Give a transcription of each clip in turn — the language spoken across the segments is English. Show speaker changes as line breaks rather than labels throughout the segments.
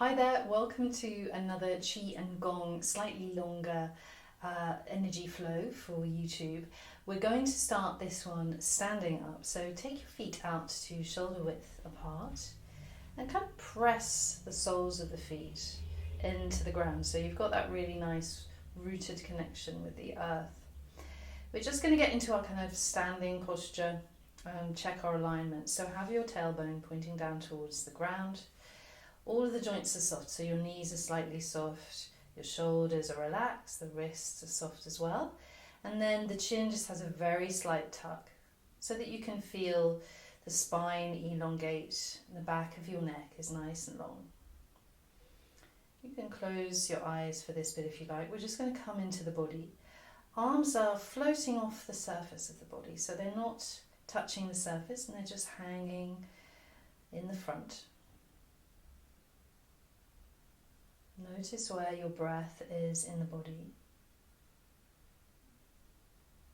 Hi there, welcome to another Qi and Gong, slightly longer energy flow for YouTube. We're going to start this one standing up, so take your feet out to shoulder width apart and kind of press the soles of the feet into the ground so you've got that really nice rooted connection with the earth. We're just going to get into our kind of standing posture and check our alignment. So have your tailbone pointing down towards the ground. All of the joints are soft, so your knees are slightly soft, your shoulders are relaxed, the wrists are soft as well. And then the chin just has a very slight tuck so that you can feel the spine elongate and the back of your neck is nice and long. You can close your eyes for this bit if you like. We're just going to come into the body. Arms are floating off the surface of the body, so they're not touching the surface and they're just hanging in the front. Notice where your breath is in the body.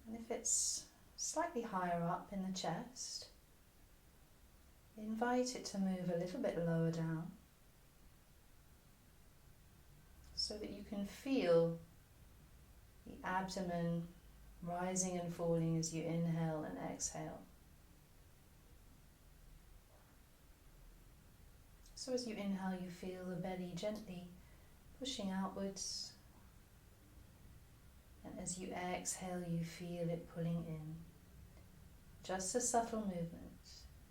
And if it's slightly higher up in the chest, invite it to move a little bit lower down so that you can feel the abdomen rising and falling as you inhale and exhale. So as you inhale, you feel the belly gently pushing outwards, and as you exhale you feel it pulling in. Just a subtle movement.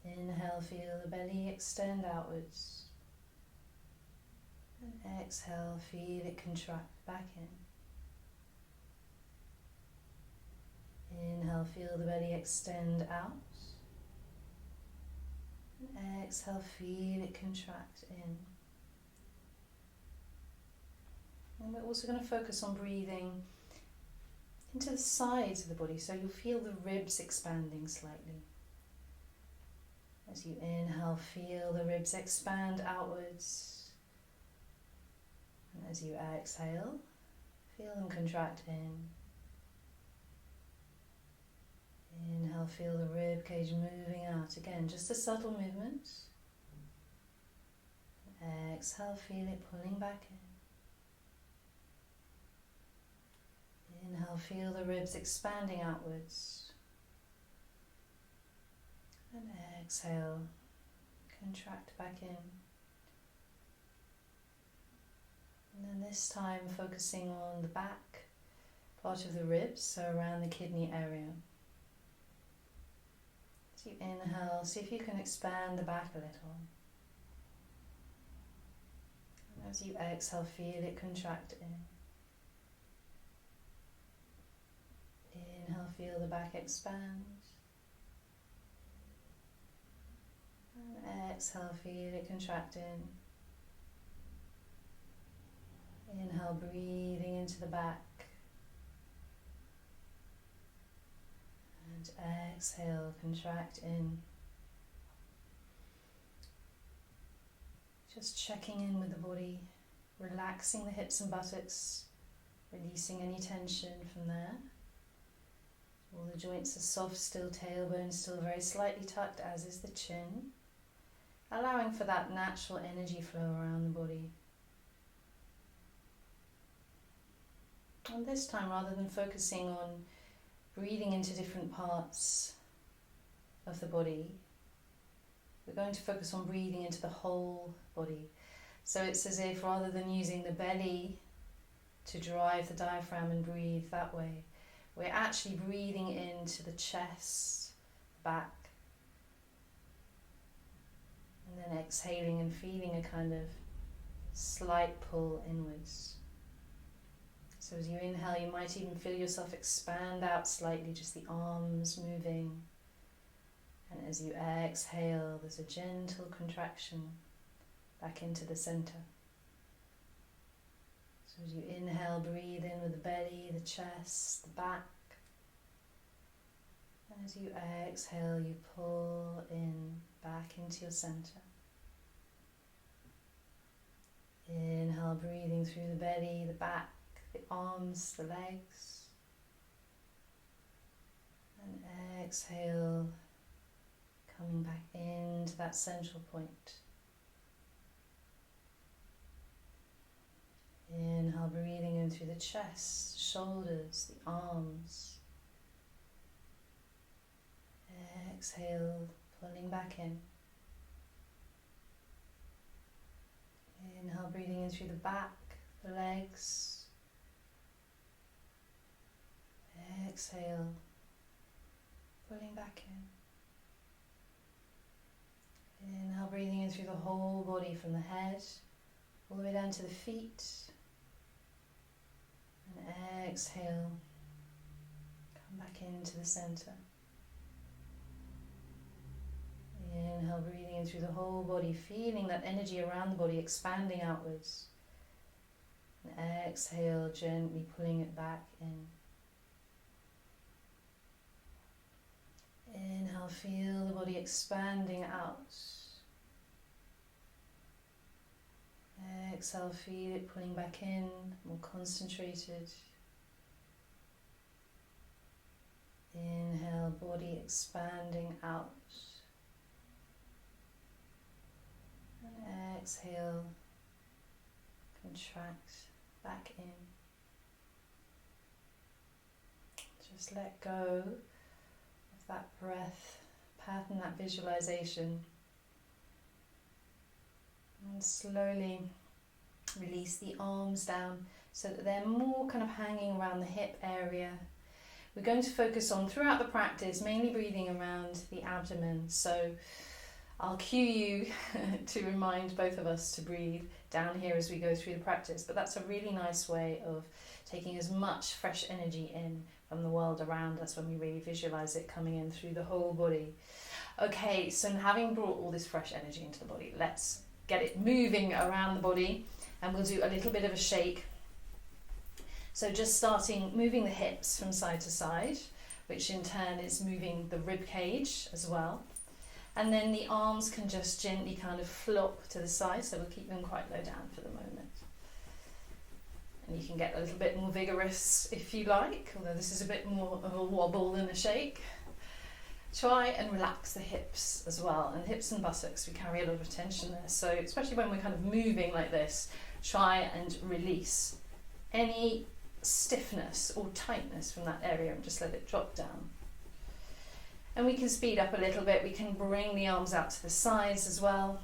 Inhale, feel the belly extend outwards, and exhale, feel it contract back in. Inhale, feel the belly extend out, and exhale, feel it contract in. And we're also going to focus on breathing into the sides of the body, so you'll feel the ribs expanding slightly. As you inhale, feel the ribs expand outwards. And as you exhale, feel them contract in. Inhale, feel the rib cage moving out. Again, just a subtle movement. Exhale, feel it pulling back in. Inhale, feel the ribs expanding outwards. And exhale, contract back in. And then this time focusing on the back part of the ribs, so around the kidney area. As you inhale, see if you can expand the back a little. And as you exhale, feel it contract in. Inhale, feel the back expand. And exhale, feel it contract in. Inhale, breathing into the back. And exhale, contract in. Just checking in with the body, relaxing the hips and buttocks, releasing any tension from there. All the joints are soft still, tailbone still very slightly tucked, as is the chin. Allowing for that natural energy flow around the body. And this time, rather than focusing on breathing into different parts of the body, we're going to focus on breathing into the whole body. So it's as if rather than using the belly to drive the diaphragm and breathe that way, we're actually breathing into the chest, back, and then exhaling and feeling a kind of slight pull inwards. So as you inhale, you might even feel yourself expand out slightly, just the arms moving. And as you exhale, there's a gentle contraction back into the center. So as you inhale, breathe in with the belly, the chest, the back. And as you exhale, you pull in back into your center. Inhale, breathing through the belly, the back, the arms, the legs. And exhale, coming back into that central point. the chest, shoulders, the arms. Exhale, pulling back in. Inhale, breathing in through the back, the legs. Exhale, pulling back in. Inhale, breathing in through the whole body from the head all the way down to the feet. And exhale, come back into the center. Inhale, breathing in through the whole body, feeling that energy around the body expanding outwards. And exhale, gently pulling it back in. Inhale, feel the body expanding out. Exhale, feel it pulling back in, more concentrated. Inhale, body expanding out. And exhale, contract back in. Just let go of that breath pattern, that visualization. And slowly release the arms down so that they're more kind of hanging around the hip area. We're going to focus on, throughout the practice, mainly breathing around the abdomen. So I'll cue you to remind both of us to breathe down here as we go through the practice. But that's a really nice way of taking as much fresh energy in from the world around us when we really visualize it coming in through the whole body. Okay, so having brought all this fresh energy into the body, let's get it moving around the body, and we'll do a little bit of a shake. So just moving the hips from side to side, which in turn is moving the rib cage as well. And then the arms can just gently kind of flop to the side, so we'll keep them quite low down for the moment. And you can get a little bit more vigorous if you like, although this is a bit more of a wobble than a shake. Try and relax the hips as well, and hips and buttocks, we carry a lot of tension there, so especially when we're kind of moving like this, try and release any stiffness or tightness from that area and just let it drop down. And we can speed up a little bit, we can bring the arms out to the sides as well,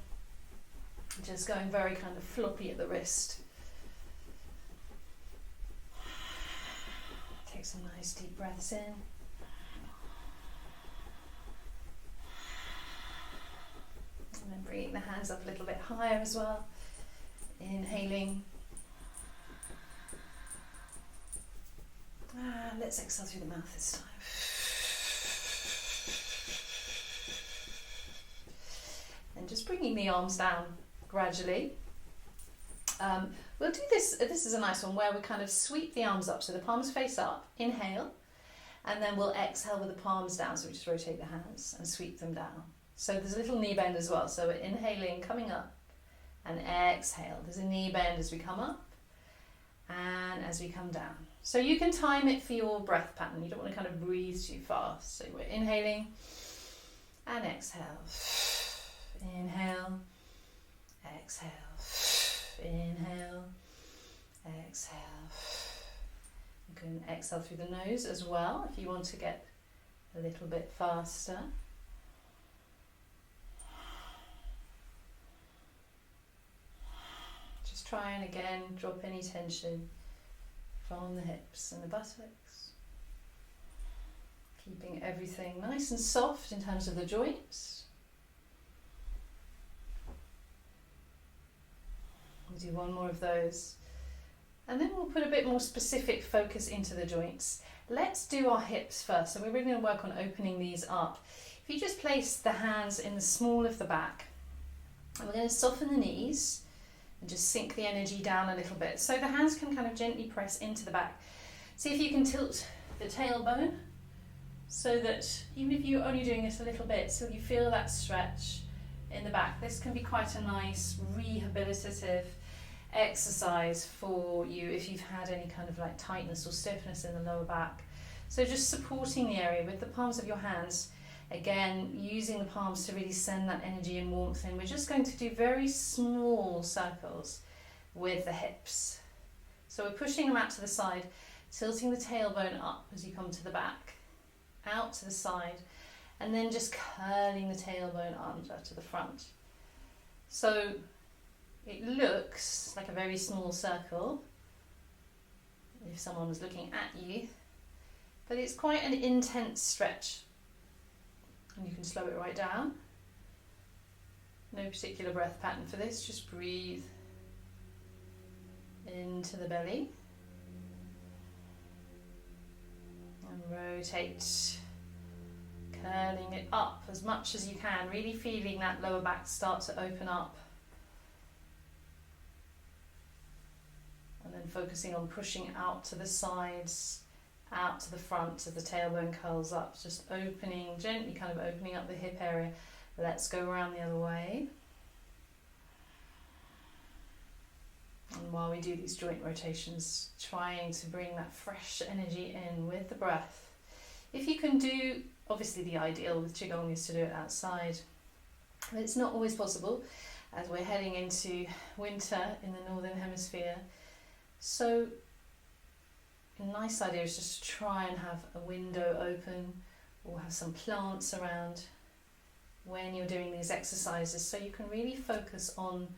just going very kind of floppy at the wrist. Take some nice deep breaths in. And then bringing the hands up a little bit higher as well. Inhaling. Let's exhale through the mouth this time. And just bringing the arms down gradually. We'll do this is a nice one where we kind of sweep the arms up, so the palms face up, inhale, and then we'll exhale with the palms down, so we just rotate the hands and sweep them down. So there's a little knee bend as well, so we're inhaling, coming up, and exhale. There's a knee bend as we come up and as we come down. So you can time it for your breath pattern. You don't want to kind of breathe too fast. So we're inhaling and exhale. Inhale, exhale, inhale, exhale. You can exhale through the nose as well if you want to get a little bit faster. Just try and again drop any tension from the hips and the buttocks. Keeping everything nice and soft in terms of the joints. We'll do one more of those. And then we'll put a bit more specific focus into the joints. Let's do our hips first. So we're really going to work on opening these up. If you just place the hands in the small of the back, and we're going to soften the knees and just sink the energy down a little bit. So the hands can kind of gently press into the back. See if you can tilt the tailbone so that even if you're only doing it a little bit, so you feel that stretch in the back. This can be quite a nice rehabilitative exercise for you if you've had any kind of like tightness or stiffness in the lower back. So just supporting the area with the palms of your hands, again using the palms to really send that energy and warmth in. We're just going to do very small circles with the hips. So we're pushing them out to the side, tilting the tailbone up as you come to the back, out to the side, and then just curling the tailbone under to the front. So it looks like a very small circle if someone was looking at you, but it's quite an intense stretch. And you can slow it right down. No particular breath pattern for this, just breathe into the belly and rotate, curling it up as much as you can, really feeling that lower back start to open up, and then focusing on pushing out to the sides, out to the front as the tailbone curls up, just opening, gently kind of opening up the hip area. Let's go around the other way. And while we do these joint rotations, trying to bring that fresh energy in with the breath. If you can do, obviously the ideal with Qigong is to do it outside, but it's not always possible as we're heading into winter in the northern hemisphere. So a nice idea is just to try and have a window open or have some plants around when you're doing these exercises, so you can really focus on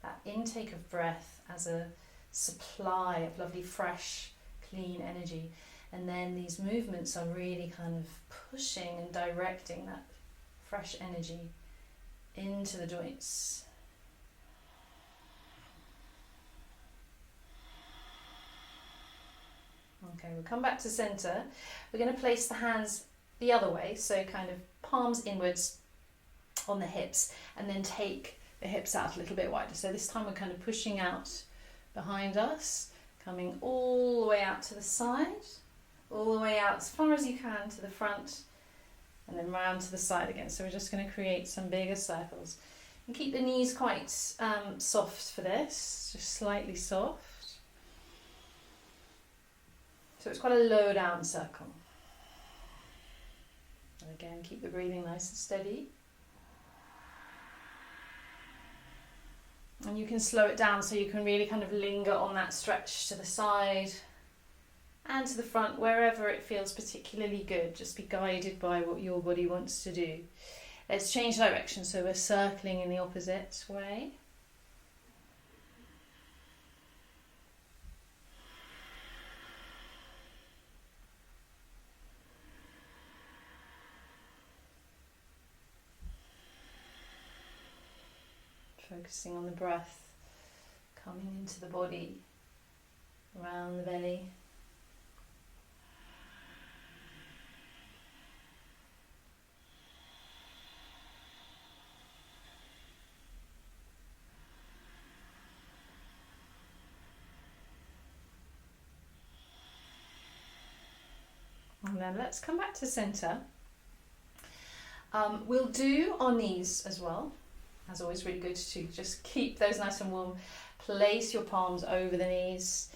that intake of breath as a supply of lovely fresh clean energy, and then these movements are really kind of pushing and directing that fresh energy into the joints. Okay, we'll come back to center. We're going to place the hands the other way, so kind of palms inwards on the hips, and then take the hips out a little bit wider. So this time we're kind of pushing out behind us, coming all the way out to the side, all the way out as far as you can to the front, and then round to the side again. So we're just going to create some bigger circles. And keep the knees quite soft for this, just slightly soft. So it's quite a low down circle. And again, keep the breathing nice and steady. And you can slow it down so you can really kind of linger on that stretch to the side and to the front, wherever it feels particularly good. Just be guided by what your body wants to do. Let's change direction, so we're circling in the opposite way. Focusing on the breath coming into the body, around the belly. And then let's come back to center. We'll do our knees as well. As always, really good to just keep those nice and warm. Place your palms over the knees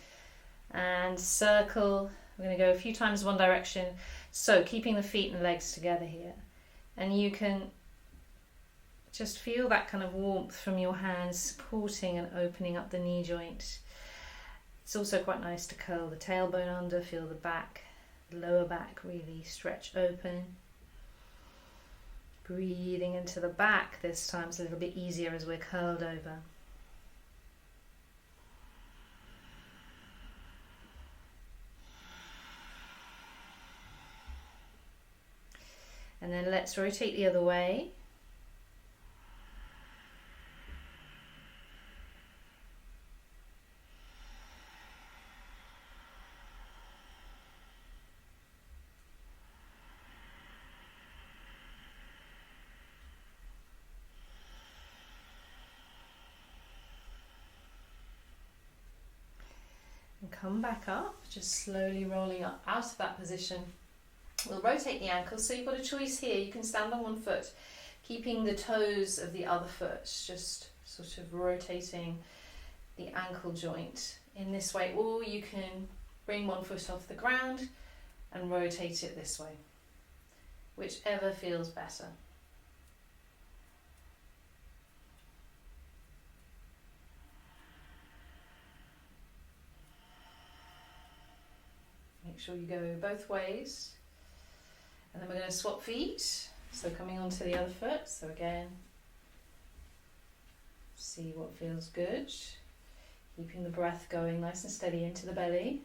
and circle. We're going to go a few times one direction. So keeping the feet and legs together here. And you can just feel that kind of warmth from your hands supporting and opening up the knee joint. It's also quite nice to curl the tailbone under, feel the back, the lower back really stretch open. Breathing into the back this time is a little bit easier as we're curled over. And then let's rotate the other way. And come back up, just slowly rolling up out of that position. We'll rotate the ankles, so you've got a choice here. You can stand on one foot, keeping the toes of the other foot, just sort of rotating the ankle joint in this way, or you can bring one foot off the ground and rotate it this way, whichever feels better. Make sure you go both ways. And then we're going to swap feet. So coming onto the other foot. So again, see what feels good. Keeping the breath going nice and steady into the belly.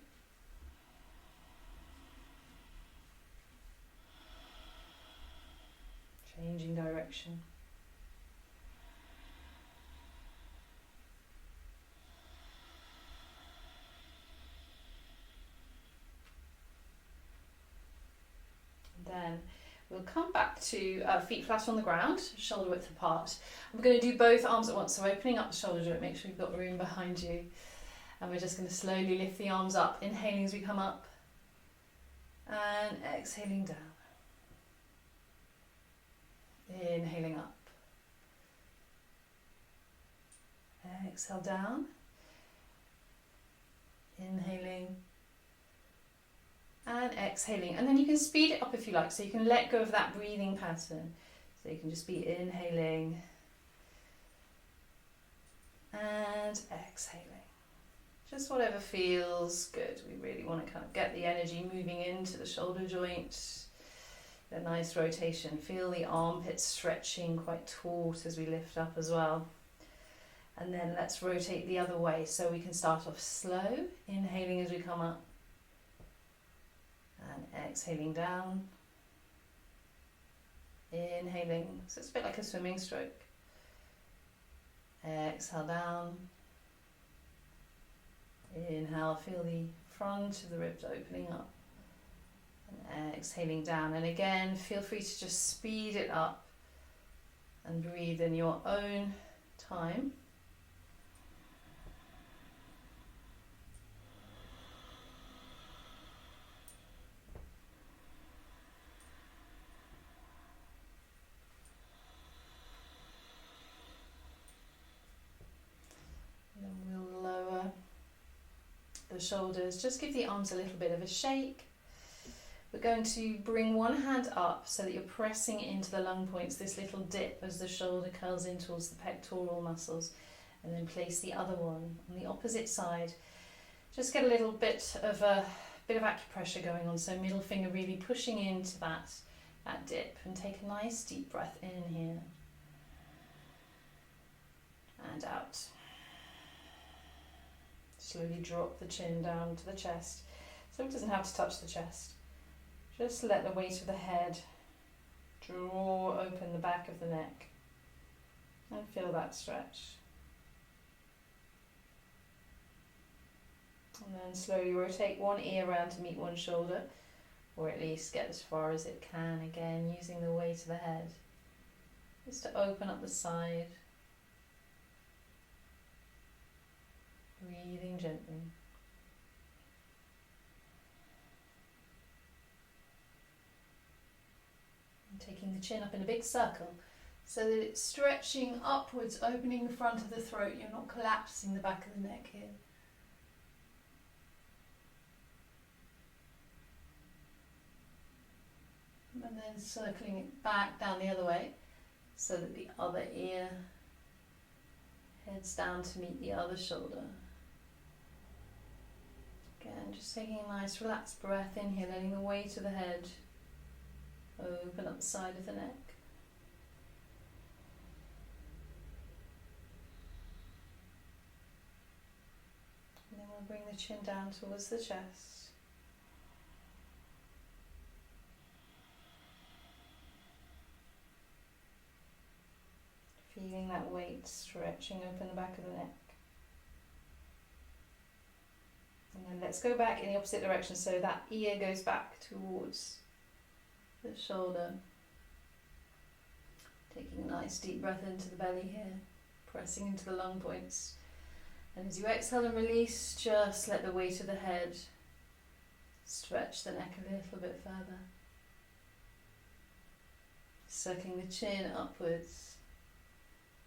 Changing direction. Then we'll come back to feet flat on the ground, shoulder width apart. I'm going to do both arms at once, so opening up the shoulder joint, make sure you've got room behind you. And we're just going to slowly lift the arms up, inhaling as we come up and exhaling down. Inhaling up. Exhale down. Inhaling and exhaling, and then you can speed it up if you like, so you can let go of that breathing pattern, so you can just be inhaling and exhaling, just whatever feels good. We really want to kind of get the energy moving into the shoulder joint, a nice rotation. Feel the armpits stretching quite taut as we lift up as well. And then let's rotate the other way, so we can start off slow, inhaling as we come up and exhaling down, inhaling, so it's a bit like a swimming stroke, exhale down, inhale, feel the front of the ribs opening up, and exhaling down, and again feel free to just speed it up and breathe in your own time. Shoulders, just give the arms a little bit of a shake. We're going to bring one hand up so that you're pressing into the lung points, this little dip as the shoulder curls in towards the pectoral muscles, and then place the other one on the opposite side. Just get a little bit of acupressure going on, so middle finger really pushing into that dip, and take a nice deep breath in here and out. Slowly drop the chin down to the chest, so it doesn't have to touch the chest. Just let the weight of the head draw open the back of the neck and feel that stretch. And then slowly rotate one ear around to meet one shoulder, or at least get as far as it can, again using the weight of the head, just to open up the side. Breathing gently. And taking the chin up in a big circle so that it's stretching upwards, opening the front of the throat. You're not collapsing the back of the neck here. And then circling it back down the other way so that the other ear heads down to meet the other shoulder. Again, just taking a nice relaxed breath in here, letting the weight of the head open up the side of the neck. And then we'll bring the chin down towards the chest. Feeling that weight stretching open the back of the neck. And then let's go back in the opposite direction, so that ear goes back towards the shoulder. Taking a nice deep breath into the belly here, pressing into the lung points. And as you exhale and release, just let the weight of the head stretch the neck a little bit further. Sucking the chin upwards,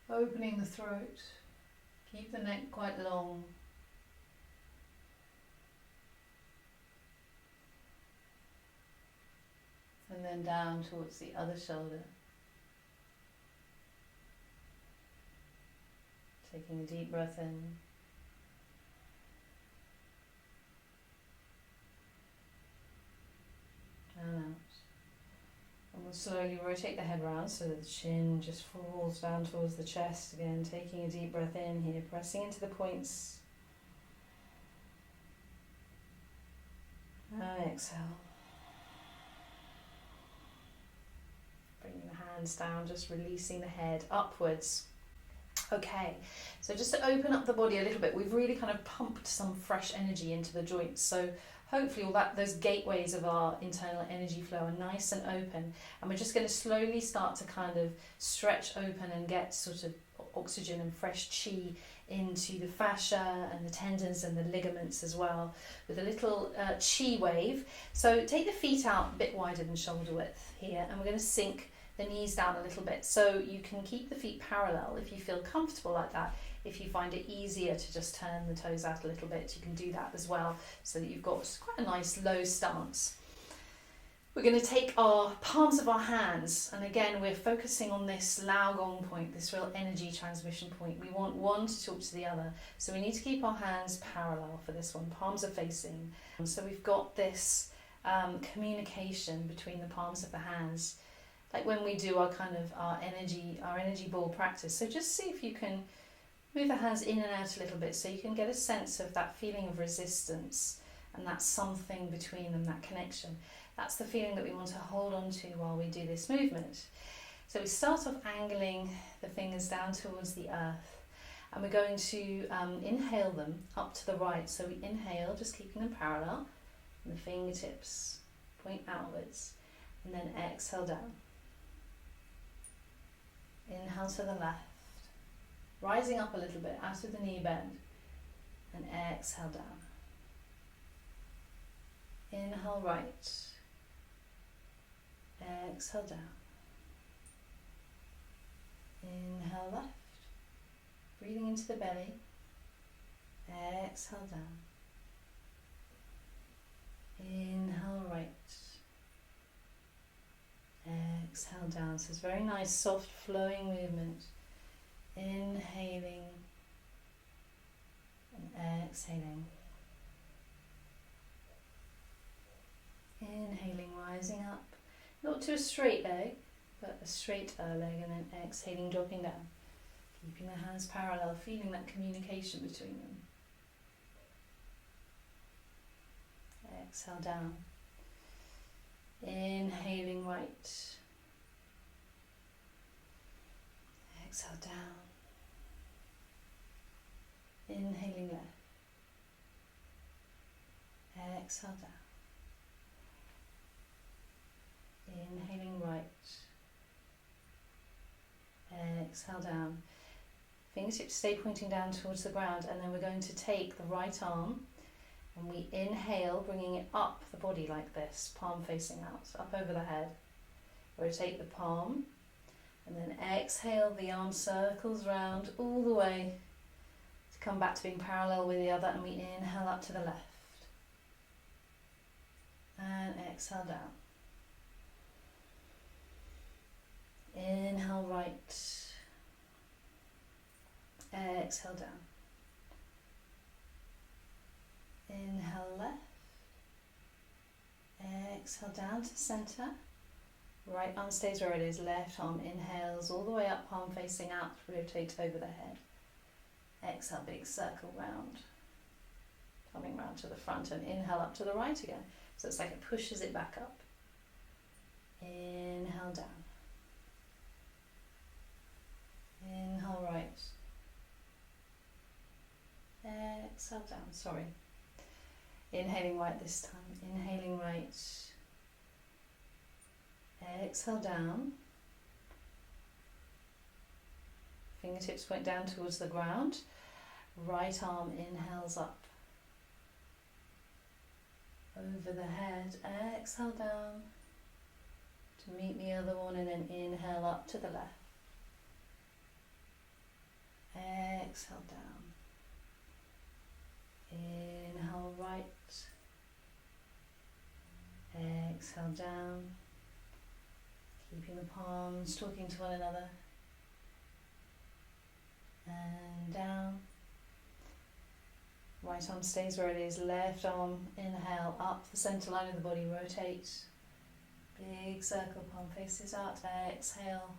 opening the throat. Keep the neck quite long. And then down towards the other shoulder. Taking a deep breath in. and out. And we'll slowly rotate the head round so that the chin just falls down towards the chest. Again, taking a deep breath in here, pressing into the points. And exhale. Bringing the hands down, just releasing the head upwards. Okay, so just to open up the body a little bit, we've really kind of pumped some fresh energy into the joints. So hopefully those gateways of our internal energy flow are nice and open, and we're just going to slowly start to kind of stretch open and get sort of oxygen and fresh chi into the fascia and the tendons and the ligaments as well, with a little chi wave. So take the feet out a bit wider than shoulder width here, and we're going to sink the knees down a little bit. So you can keep the feet parallel if you feel comfortable like that. If you find it easier to just turn the toes out a little bit, you can do that as well, so that you've got quite a nice low stance. We're going to take our palms of our hands, and again we're focusing on this Lao Gong point, this real energy transmission point. We want one to talk to the other, so we need to keep our hands parallel for this one. Palms are facing, so we've got this communication between the palms of the hands, like when we do our energy ball practice. So just see if you can move the hands in and out a little bit, so you can get a sense of that feeling of resistance and that something between them, that connection. That's the feeling that we want to hold on to while we do this movement. So we start off angling the fingers down towards the earth, and we're going to inhale them up to the right. So we inhale, just keeping them parallel, and the fingertips point outwards, and then exhale down. Inhale to the left, rising up a little bit out of the knee bend, and exhale down. Inhale right, exhale down. Inhale left, breathing into the belly, exhale down. Inhale right, exhale down. So it's very nice, soft, flowing movement. Inhaling and exhaling. Inhaling, rising up, not to a straight leg, but a straight leg, and then exhaling, dropping down. Keeping the hands parallel, feeling that communication between them. Exhale down. Inhaling right. Exhale down. Inhaling left. Exhale down. Inhaling right. Exhale down. Fingertips stay pointing down towards the ground, and then we're going to take the right arm and we inhale, bringing it up the body like this, palm facing out, up over the head. Rotate the palm, and then exhale, the arm circles round all the way to come back to being parallel with the other, and we inhale up to the left. And exhale down. Inhale right. Exhale down. Inhale left. Exhale down to center. Right arm stays where it is. Left arm inhales all the way up, palm facing out, rotate over the head. Exhale, big circle round. Coming round to the front, and inhale up to the right again. So it's like it pushes it back up. Inhale down. Inhale right. Exhale down, sorry. Inhaling right this time. Inhaling right. Exhale down. Fingertips point down towards the ground. Right arm inhales up. Over the head. Exhale down. To meet the other one, and then inhale up to the left. Exhale down. Inhale right. Exhale down. Keeping the palms talking to one another. And down. Right arm stays where it is. Left arm inhale up the center line of the body. Rotate. Big circle, palm faces out. Exhale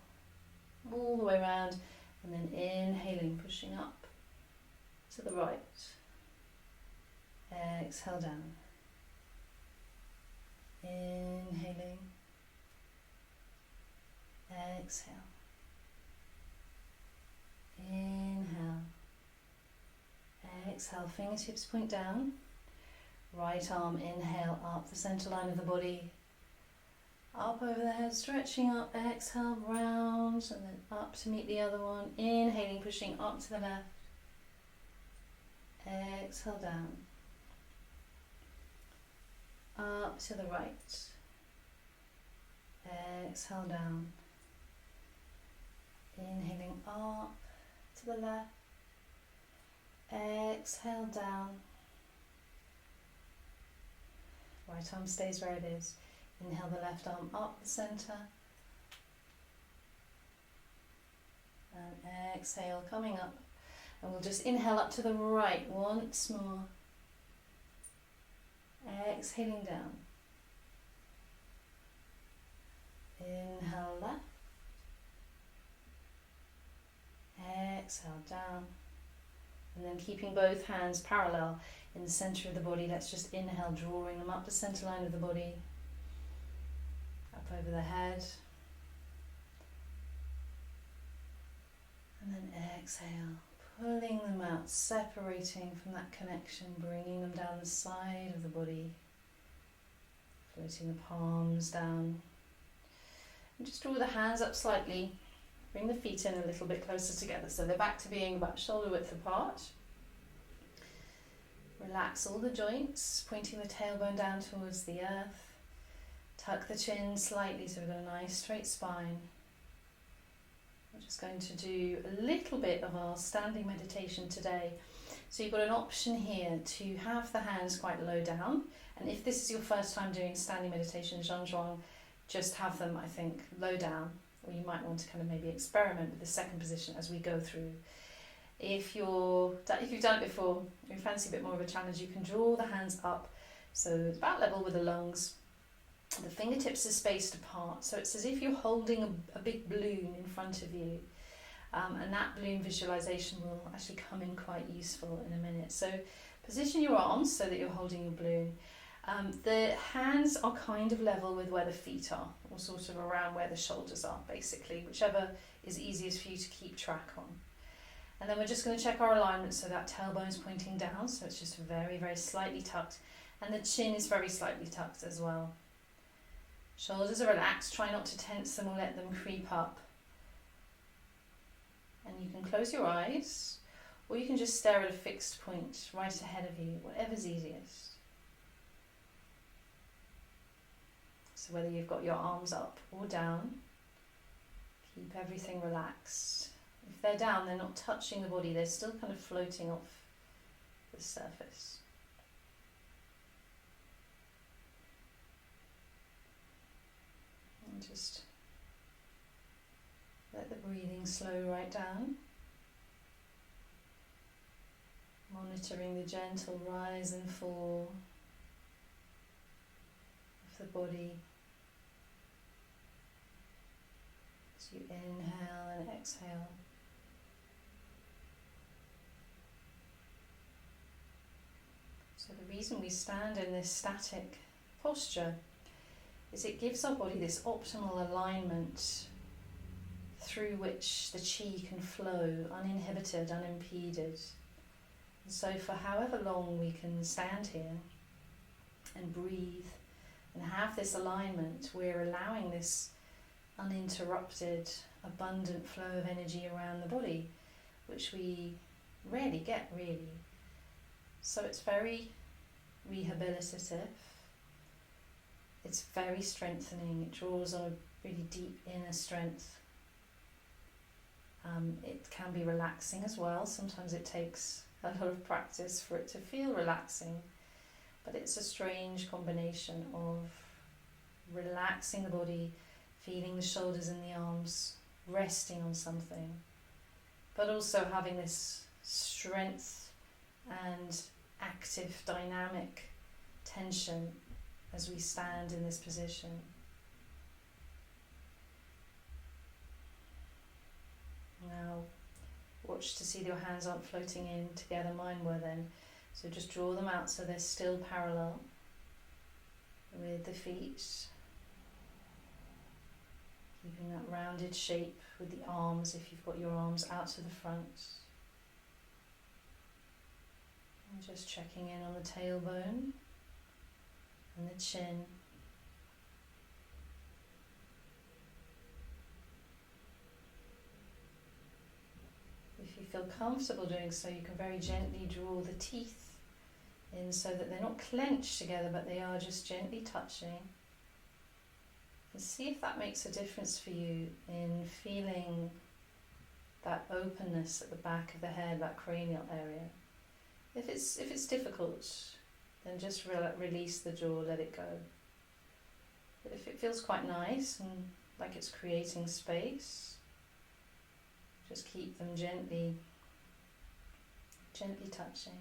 all the way around, and then inhaling, pushing up to the right. Exhale down. Inhaling. Exhale. Inhale. Exhale, fingertips point down. Right arm, inhale, up the center line of the body. Up over the head, stretching up, exhale, round, and then up to meet the other one. Inhaling, pushing up to the left. Exhale down. Up to the right. Exhale down. Inhaling up to the left. Exhale down. Right arm stays where it is. Inhale the left arm up the center. And exhale, coming up. And we'll just inhale up to the right once more. Exhaling down. Inhale left. Exhale down. And then keeping both hands parallel in the center of the body, let's just inhale, drawing them up the center line of the body. Up over the head. And then exhale, pulling them out, separating from that connection, bringing them down the side of the body, floating the palms down. And just draw the hands up slightly, bring the feet in a little bit closer together so they're back to being about shoulder width apart. Relax all the joints, pointing the tailbone down towards the earth. Tuck the chin slightly so we've got a nice straight spine. We're just going to do a little bit of our standing meditation today. So you've got an option here to have the hands quite low down. And if this is your first time doing standing meditation, Zhan Zhuang, just have them, I think, low down. Or you might want to kind of maybe experiment with the second position as we go through. If you've done it before, you fancy a bit more of a challenge, you can draw the hands up so it's about level with the lungs. The fingertips are spaced apart, so it's as if you're holding a big balloon in front of you. And that balloon visualization will actually come in quite useful in a minute. So position your arms so that you're holding your balloon. The hands are kind of level with where the feet are, or sort of around where the shoulders are, basically, whichever is easiest for you to keep track on. And then we're just going to check our alignment so that tailbone is pointing down, so it's just very, very slightly tucked. And the chin is very slightly tucked as well. Shoulders are relaxed, try not to tense them or let them creep up. And you can close your eyes, or you can just stare at a fixed point right ahead of you, whatever's easiest. So whether you've got your arms up or down, keep everything relaxed. If they're down, they're not touching the body, they're still kind of floating off the surface. And just let the breathing slow right down. Monitoring the gentle rise and fall of the body as you inhale and exhale. So the reason we stand in this static posture is it gives our body this optimal alignment through which the chi can flow uninhibited, unimpeded. And so for however long we can stand here and breathe and have this alignment, we're allowing this uninterrupted, abundant flow of energy around the body, which we rarely get, really. So it's very rehabilitative, it's very strengthening, it draws on a really deep inner strength. It can be relaxing as well, sometimes it takes a lot of practice for it to feel relaxing, but it's a strange combination of relaxing the body, feeling the shoulders and the arms resting on something, but also having this strength and active, dynamic tension as we stand in this position. Now watch to see that your hands aren't floating in together, mine were then. So just draw them out so they're still parallel with the feet. Keeping that rounded shape with the arms, if you've got your arms out to the front. And just checking in on the tailbone and the chin. If you feel comfortable doing so, you can very gently draw the teeth in so that they're not clenched together, but they are just gently touching. And see if that makes a difference for you in feeling that openness at the back of the head, that cranial area. If it's difficult, then just release the jaw, let it go. But if it feels quite nice and like it's creating space, just keep them gently touching.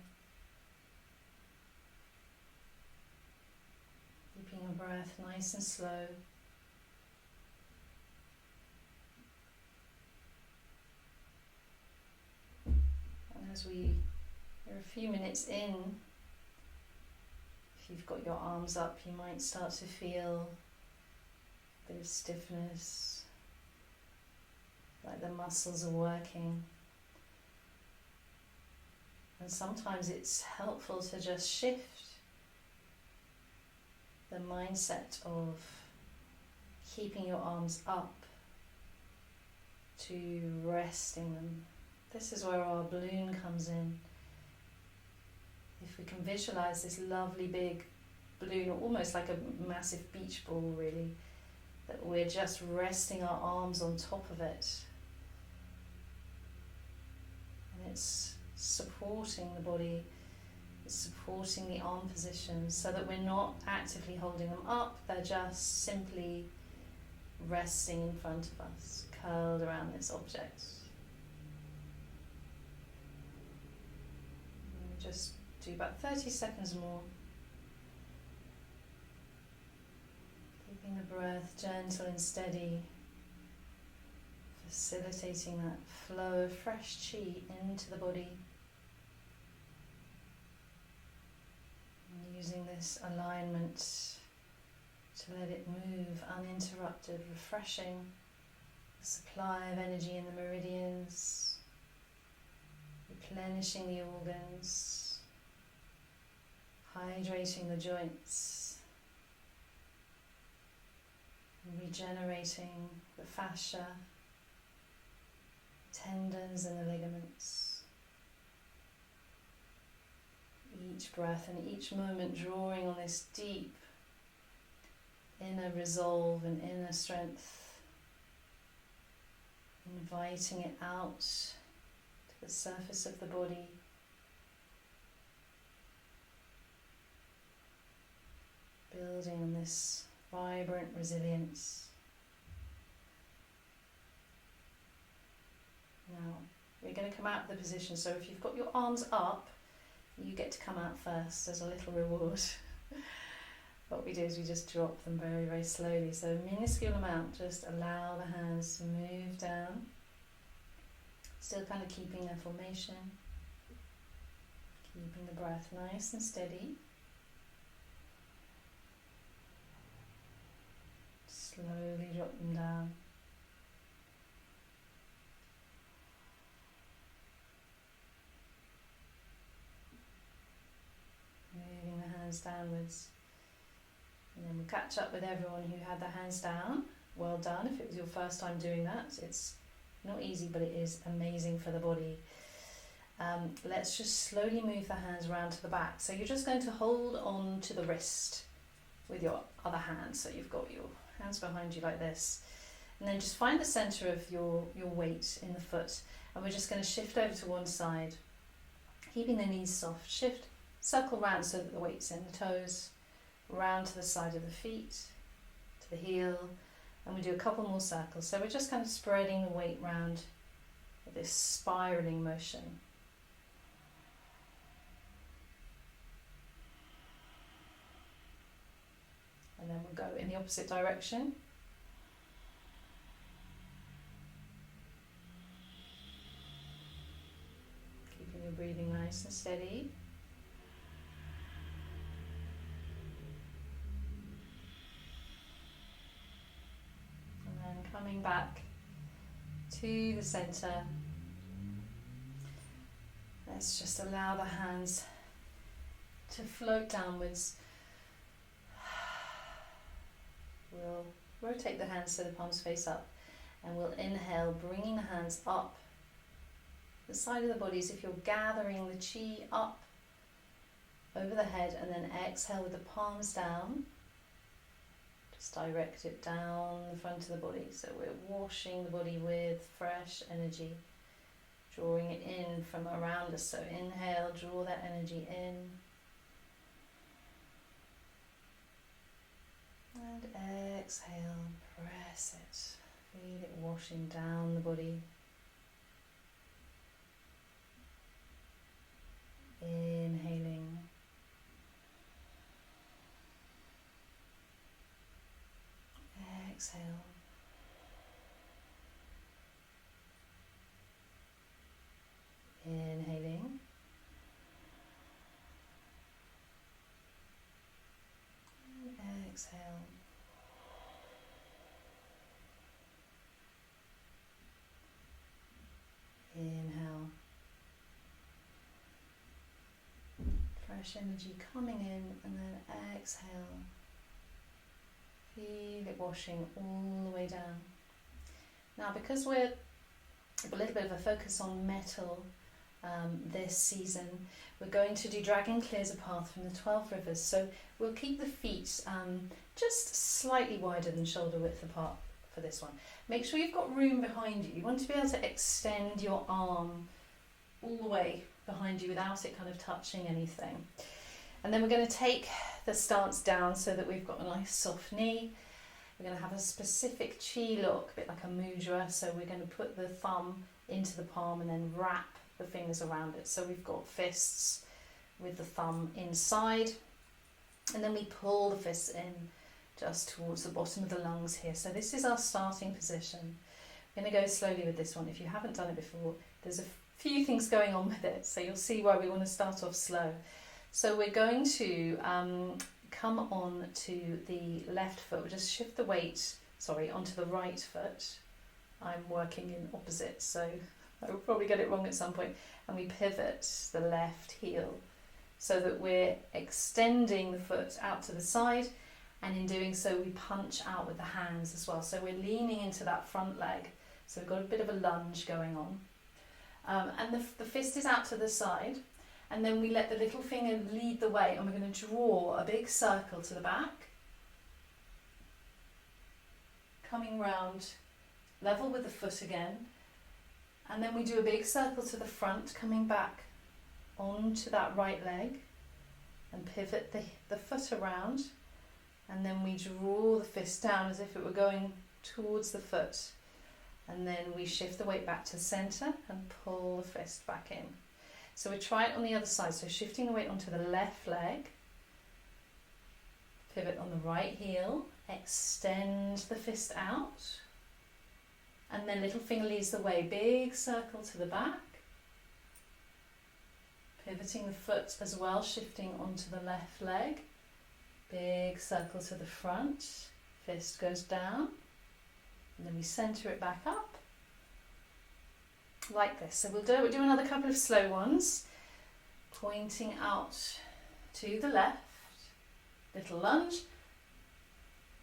Keeping your breath nice and slow. And as we're a few minutes in, if you've got your arms up, you might start to feel a bit of stiffness, like the muscles are working. And sometimes it's helpful to just shift the mindset of keeping your arms up to resting them. This is where our balloon comes in. If we can visualize this lovely big balloon, almost like a massive beach ball really, that we're just resting our arms on top of it. And it's supporting the body, it's supporting the arm position so that we're not actively holding them up, they're just simply resting in front of us, curled around this object. And just do about 30 seconds more. Keeping the breath gentle and steady, facilitating that flow of fresh chi into the body. And using this alignment to let it move uninterrupted, refreshing the supply of energy in the meridians, replenishing the organs, hydrating the joints, and regenerating the fascia, tendons and the ligaments. Each breath and each moment drawing on this deep inner resolve and inner strength, inviting it out to the surface of the body. Building on this vibrant resilience. Now, we're going to come out of the position, so if you've got your arms up, you get to come out first as a little reward. What we do is we just drop them very, very slowly, so a minuscule amount, just allow the hands to move down, still kind of keeping their formation, keeping the breath nice and steady. Slowly drop them down. Moving the hands downwards. And then we'll catch up with everyone who had their hands down. Well done. If it was your first time doing that, it's not easy, but it is amazing for the body. Let's just slowly move the hands around to the back. So you're just going to hold on to the wrist with your other hand. So you've got your hands behind you like this. And then just find the center of your weight in the foot. And we're just going to shift over to one side, keeping the knees soft. Shift, circle round so that the weight's in the toes, round to the side of the feet, to the heel, and we do a couple more circles. So we're just kind of spreading the weight round with this spiraling motion. And then we'll go in the opposite direction. nice and steady. And then coming back to the center. Let's just allow the hands to float downwards. We'll rotate the hands so the palms face up, and we'll inhale, bringing the hands up the side of the body as if you're gathering the chi up over the head, and then exhale with the palms down. Just direct it down the front of the body, so we're washing the body with fresh energy, drawing it in from around us. So inhale, draw that energy in, and exhale, press it, feel it washing down the body. Inhaling, exhale, inhaling, exhale, inhale. Fresh energy coming in, and then exhale. Feel it washing all the way down. Now, because we're a little bit of a focus on metal this season, we're going to do Dragon Clears a Path from the 12 Rivers. So we'll keep the feet just slightly wider than shoulder width apart for this one. Make sure you've got room behind you. You want to be able to extend your arm all the way behind you without it kind of touching anything. And then we're going to take the stance down so that we've got a nice soft knee. We're going to have a specific chi look, a bit like a mudra. So we're going to put the thumb into the palm and then wrap the fingers around it. So we've got fists with the thumb inside, and then we pull the fists in just towards the bottom of the lungs here. So this is our starting position. I'm going to go slowly with this one. If you haven't done it before, there's a few things going on with it, so you'll see why we want to start off slow. So we're going to come on to the left foot. We'll just shift the weight, onto the right foot. I'm working in opposite, so I will probably get it wrong at some point. And we pivot the left heel so that we're extending the foot out to the side, and in doing so we punch out with the hands as well. So we're leaning into that front leg, so we've got a bit of a lunge going on. And the fist is out to the side, and then we let the little finger lead the way, and we're going to draw a big circle to the back, coming round level with the foot again, and then we do a big circle to the front, coming back onto that right leg, and pivot the foot around, and then we draw the fist down as if it were going towards the foot. And then we shift the weight back to the centre and pull the fist back in. So we try it on the other side. So shifting the weight onto the left leg, pivot on the right heel, extend the fist out, and then little finger leads the way, big circle to the back, pivoting the foot as well, shifting onto the left leg, big circle to the front, fist goes down, and then we centre it back up, like this. So we'll do another couple of slow ones, pointing out to the left, little lunge,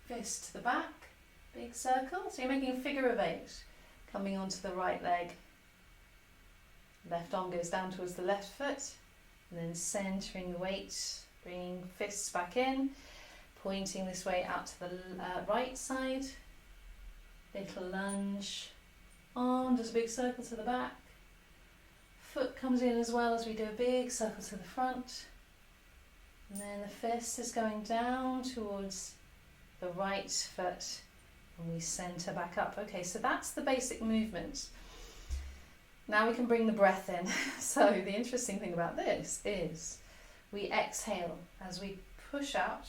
fist to the back, big circle. So you're making a figure of 8, coming onto the right leg, left arm goes down towards the left foot, and then centering the weight, bringing fists back in, pointing this way out to the right side, little lunge, arm does a big circle to the back, foot comes in as well as we do a big circle to the front, and then the fist is going down towards the right foot, and we centre back up. Okay, so that's the basic movement. Now we can bring the breath in. So the interesting thing about this is we exhale as we push out,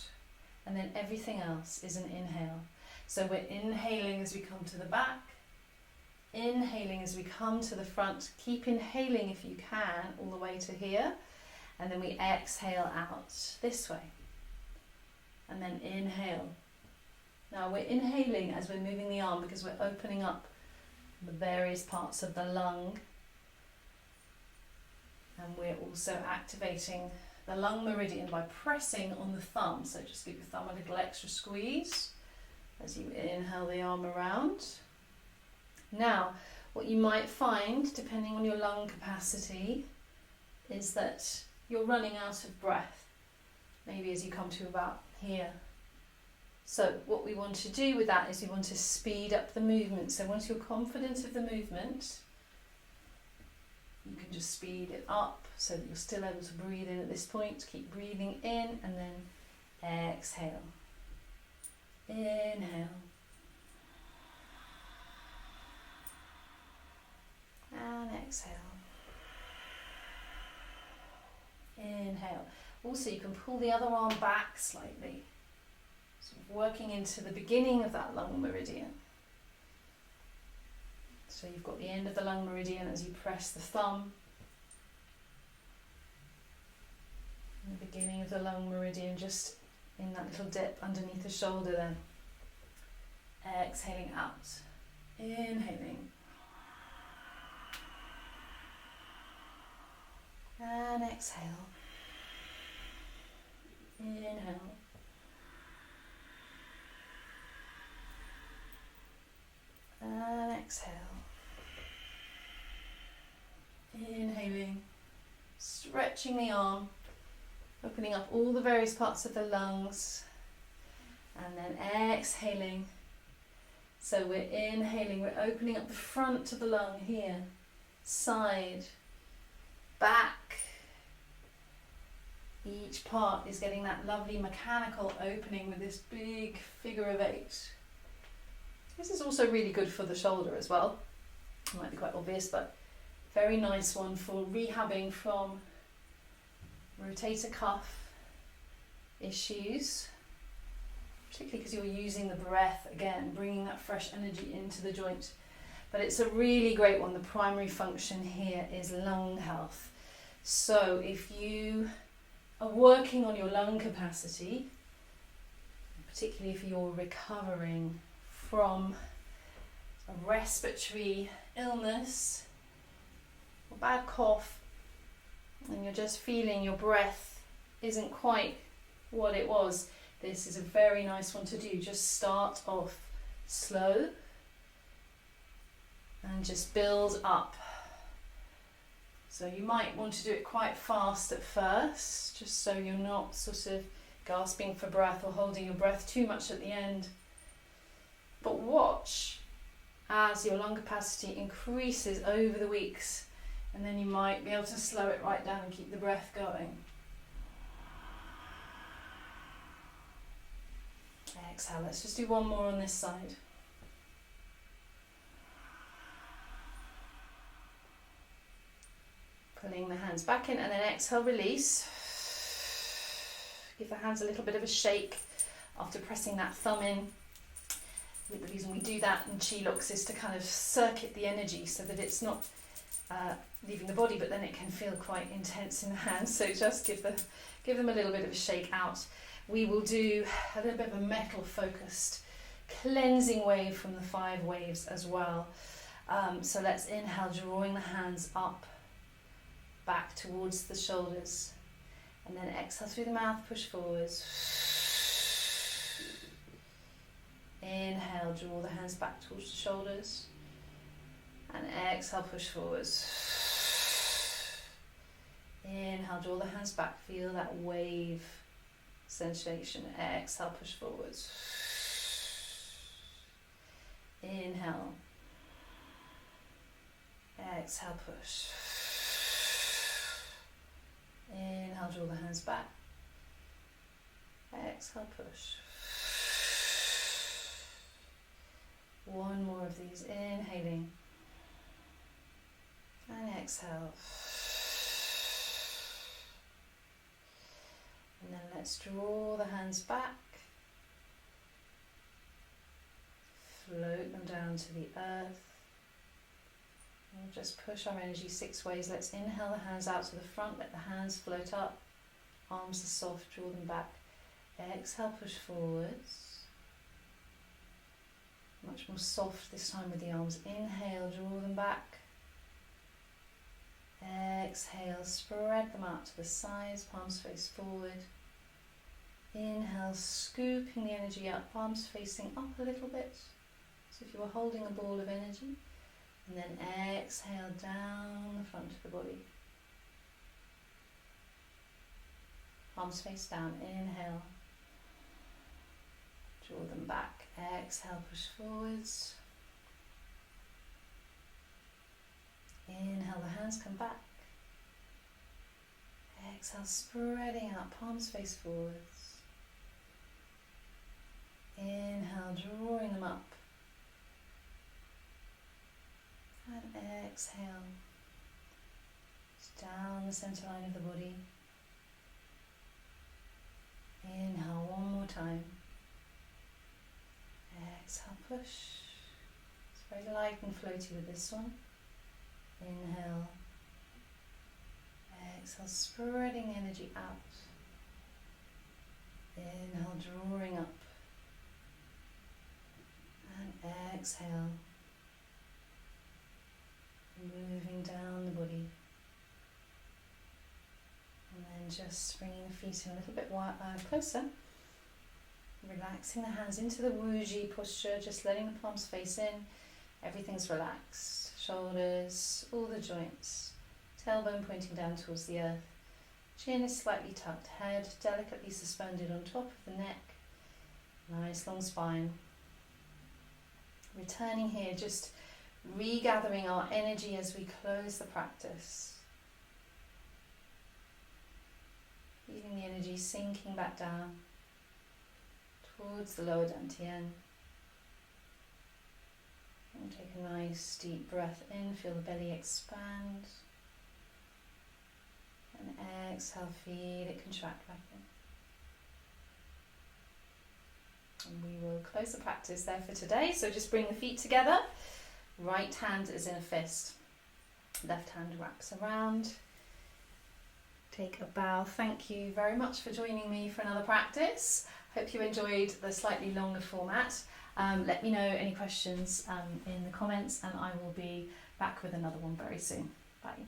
and then everything else is an inhale. So we're inhaling as we come to the back, inhaling as we come to the front. Keep inhaling if you can, all the way to here. And then we exhale out this way. And then inhale. Now we're inhaling as we're moving the arm because we're opening up the various parts of the lung. And we're also activating the lung meridian by pressing on the thumb. So just give your thumb a little extra squeeze as you inhale the arm around. Now, what you might find, depending on your lung capacity, is that you're running out of breath, maybe as you come to about here. So what we want to do with that is we want to speed up the movement. So once you're confident of the movement, you can just speed it up so that you're still able to breathe in at this point. Keep breathing in and then exhale. Inhale. And exhale. Inhale. Also, you can pull the other arm back slightly, sort of working into the beginning of that lung meridian. So you've got the end of the lung meridian as you press the thumb. And the beginning of the lung meridian just in that little dip underneath the shoulder then. Exhaling out. Inhaling. And exhale. Inhale. And exhale. Inhaling, stretching the arm, opening up all the various parts of the lungs, and then exhaling. So we're inhaling, we're opening up the front of the lung here, side, back. Each part is getting that lovely mechanical opening with this big figure of 8. This is also really good for the shoulder as well. It might be quite obvious, but very nice one for rehabbing from rotator cuff issues, particularly because you're using the breath again, bringing that fresh energy into the joint. But it's a really great one. The primary function here is lung health. So if you are working on your lung capacity, particularly if you're recovering from a respiratory illness or bad cough, and you're just feeling your breath isn't quite what it was, this is a very nice one to do. Just start off slow and just build up. So you might want to do it quite fast at first, just so you're not sort of gasping for breath or holding your breath too much at the end. But watch as your lung capacity increases over the weeks, and then you might be able to slow it right down and keep the breath going. Exhale. Let's just do one more on this side. Pulling the hands back in, and then exhale, release. Give the hands a little bit of a shake after pressing that thumb in. The reason we do that in Qi locks is to kind of circuit the energy so that it's not leaving the body, but then it can feel quite intense in the hands. So just give them a little bit of a shake out. We will do a little bit of a metal focused cleansing wave from the 5 waves as well. So let's inhale, drawing the hands up, back towards the shoulders, and then exhale through the mouth, push forwards. Inhale, draw the hands back towards the shoulders, and exhale, push forwards. Inhale, draw the hands back, feel that wave sensation. Exhale, push forwards. Inhale, exhale, push. Inhale, draw the hands back. Exhale, push. One more of these, inhaling and exhale. And then let's draw the hands back, float them down to the earth, We'll just push our energy 6 ways. Let's inhale the hands out to the front, let the hands float up. Arms are soft, draw them back. Exhale, push forwards. Much more soft this time with the arms. Inhale, draw them back. Exhale, spread them out to the sides, palms face forward. Inhale, scooping the energy up, palms facing up a little bit. So if you were holding a ball of energy. And then exhale down the front of the body. Palms face down, inhale. Draw them back, exhale, push forwards. Inhale, the hands come back. Exhale, spreading out, palms face forwards. Inhale, drawing them up. And exhale, down the center line of the body. Inhale one more time. Exhale, push. It's very light and floaty with this one. Inhale. Exhale, spreading energy out. Inhale, drawing up. And exhale. Moving down the body. And then just bringing the feet in a little bit closer. Relaxing the hands into the Wuji posture, just letting the palms face in. Everything's relaxed. Shoulders, all the joints. Tailbone pointing down towards the earth. Chin is slightly tucked. Head delicately suspended on top of the neck. Nice long spine. Returning here, just regathering our energy as we close the practice. Feeling the energy sinking back down towards the lower dantian. And take a nice deep breath in, feel the belly expand. And exhale, feel it contract back in. And we will close the practice there for today. So just bring the feet together. Right hand is in a fist. Left hand wraps around. Take a bow. Thank you very much for joining me for another practice. Hope you enjoyed the slightly longer format. Let me know any questions in the comments, and I will be back with another one very soon. Bye.